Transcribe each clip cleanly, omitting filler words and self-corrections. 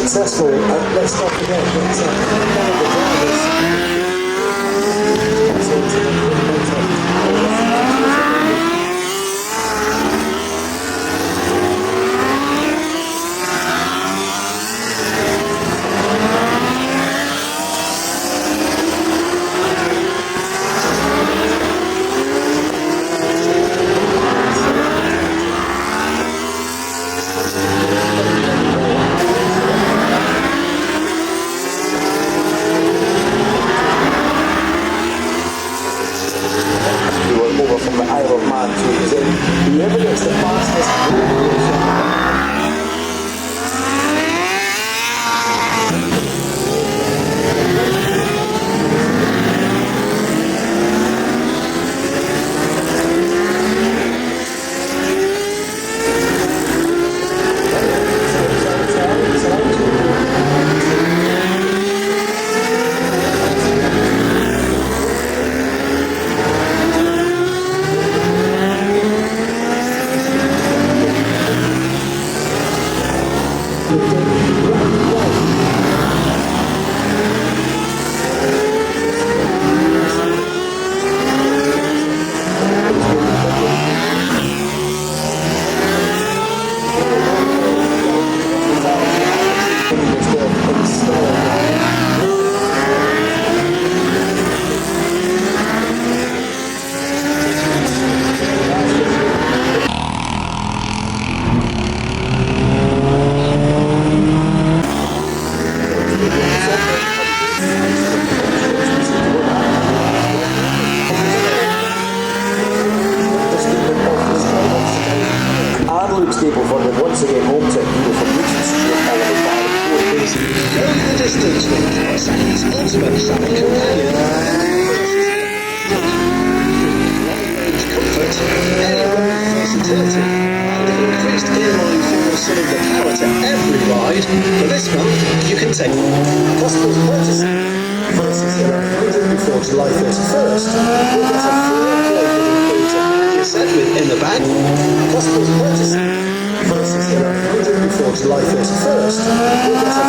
Successful, let's not forget that one of the whoever gets the fastest July 31st. We'll get a free set in the bag. Customers purchasing before July 31st. We'll get a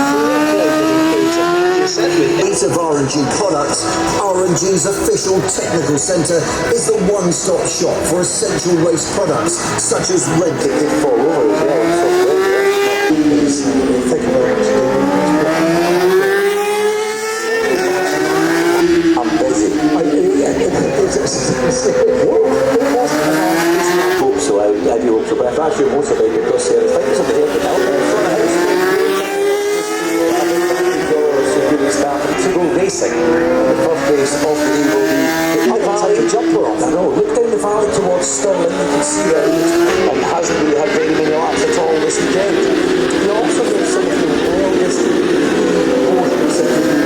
free set of R&G products. R&G's official technical centre is the one-stop shop for essential race products such as red ticket for all as well. Hope so. I do hope so. But if that's your motorbike across here, I think it's on the Hairpin out there in front of the house. To go racing. The first race of the day will be the valley jumper off. I know. Look down the valley towards Stirling. You can see that it hasn't really had very many laps at all this weekend. You also get some of the longest portions of the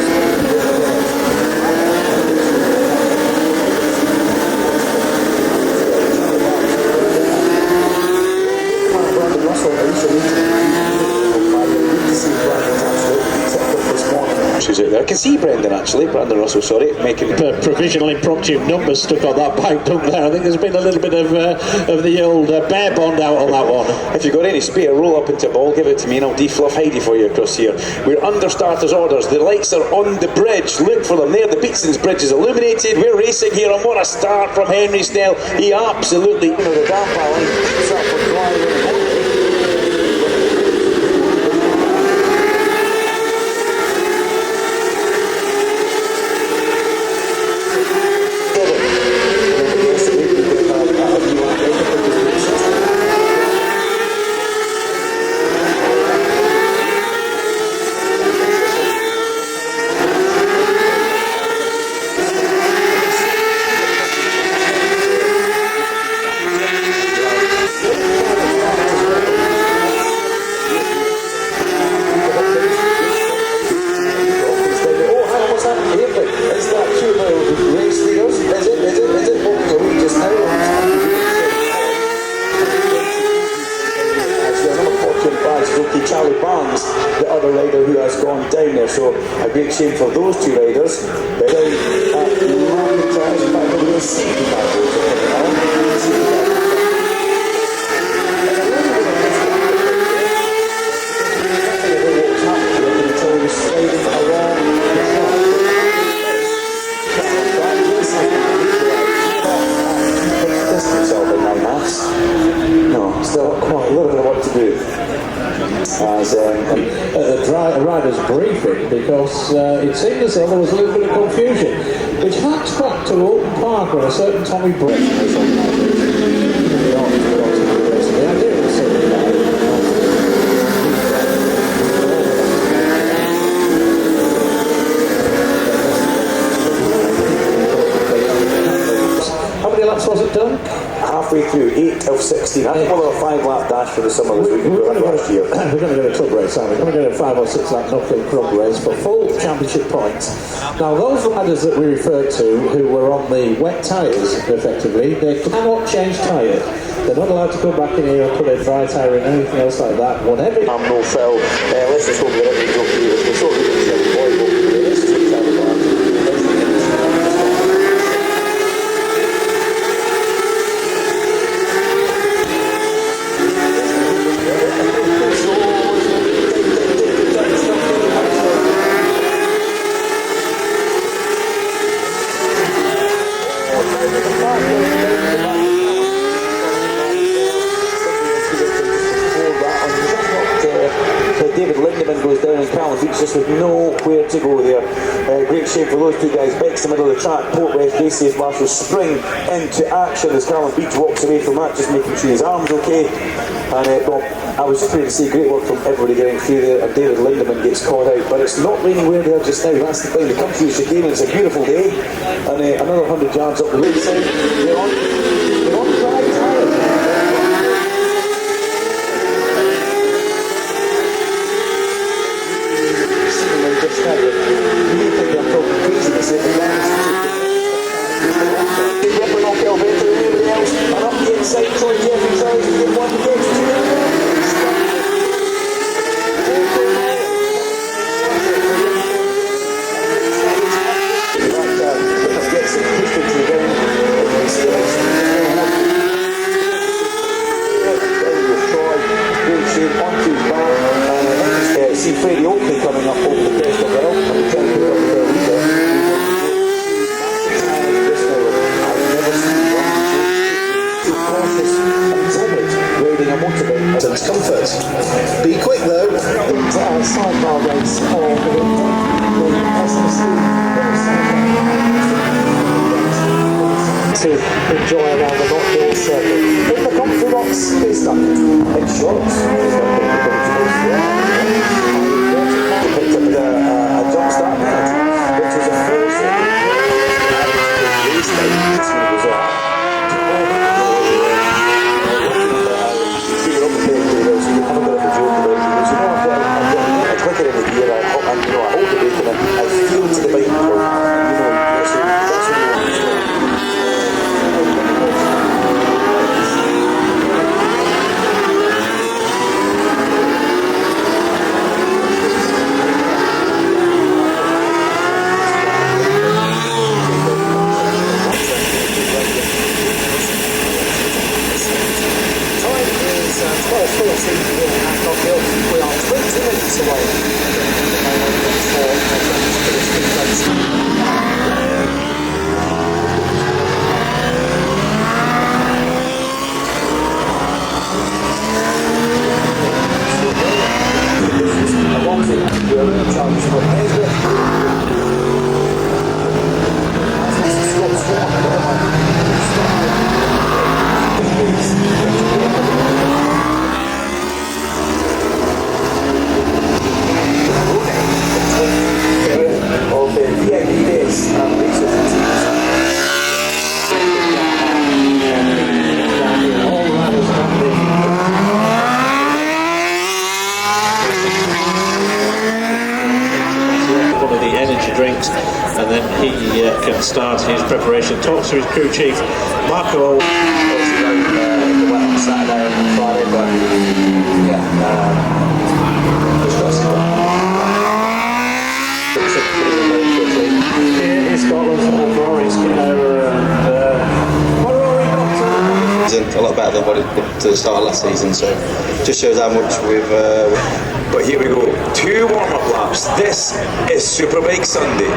I can see Brendan Russell, sorry, making provisional impromptu numbers stuck on that bike dump there. I think there's been a little bit of the old bear bond out on that one. If you've got any spare, roll up into a ball, give it to me and I'll defluff Heidi for you across here. We're under starters orders. The lights are on the bridge. Look for them there. The Beatson's bridge is illuminated. We're racing here and what a start from Henry Snell. He absolutely, the damp line. Charlie Barnes, the other rider who has gone down there. So a great shame for those two riders. They're down at Market Tires. In fact, they're going to see no, still quite a little bit of what to do. As the rider's briefing, because it seemed as though there was a little bit of confusion, which harks back to Open Park when a certain Tommy Bridewell was on the idea was how many laps was it done? Halfway through, 8 of 16. I think we'll have a 5-lap dash for the summer as we we're going to last year. We're going to get a club race, aren't we? We're going to get a 5 or 6 lap Knockhill club race for full championship points. Now, those riders that we referred to who were on the wet tyres, effectively, they cannot change tyre. They're not allowed to come back in here and put a dry tyre in anything else like that. Whatever. I'm no Phil. Let's just hope that everything's okay. We're sort of going to the boy go. Let's just have a back. Just with nowhere to go there. Great shame for those two guys. Beck's the middle of the track. Port West Racing Marshall spring into action as Callum Beach walks away from that, just making sure his arm's okay. And well, I was just ready to see great work from everybody getting through there. And David Lindemann gets caught out, but it's not raining where they are just now. That's the thing. They come through chicane and it's a beautiful day. And another 100 yards up the road side. They're on dry tyres. Comfort. Be quick though. Sidebar race for to enjoy around the Knockhill circuit. In the comfort box is stuck in shorts. Picked up a jump start penalty, which was a force and then he can start his preparation. Talks to his crew chief, Marco. Obviously, the wet on Saturday and Friday, but yeah. a lot better than what it did to the start of last season. So just shows how much we've. But here we go, 2 warm-up laps. This is Superbike Sunday.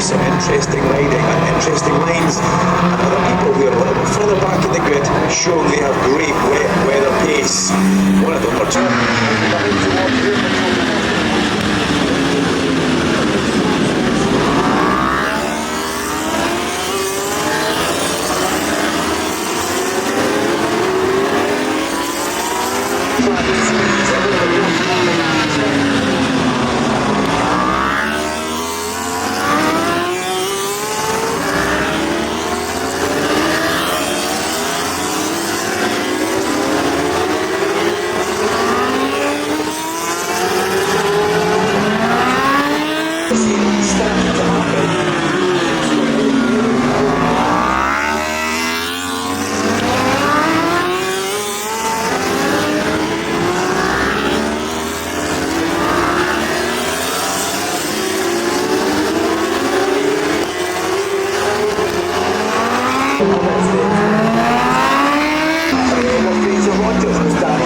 Some interesting riding and interesting lines, and other people who are a little bit further back in the grid showing they have great wet weather pace. One of them are Fraser Rogers was down.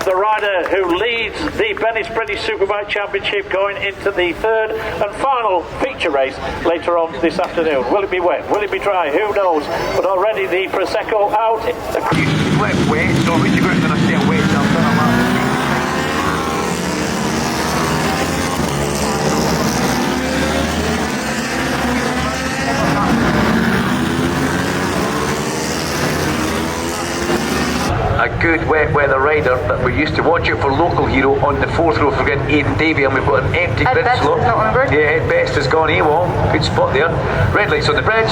the rider who leads the Bennetts British Superbike Championship going into the third and final feature race later on this afternoon. Will it be wet? Will it be dry? Who knows? But already the Prosecco out. Wet, so when you go into the stay wet, I've done a lap. a good wet weather rider that we're used to. Watch out for local hero on the 4th row. Forget Aidan Davey, and we've got an empty grid slot. Yeah, Ed Best has gone AWOL. Good spot there. Red lights on the bridge.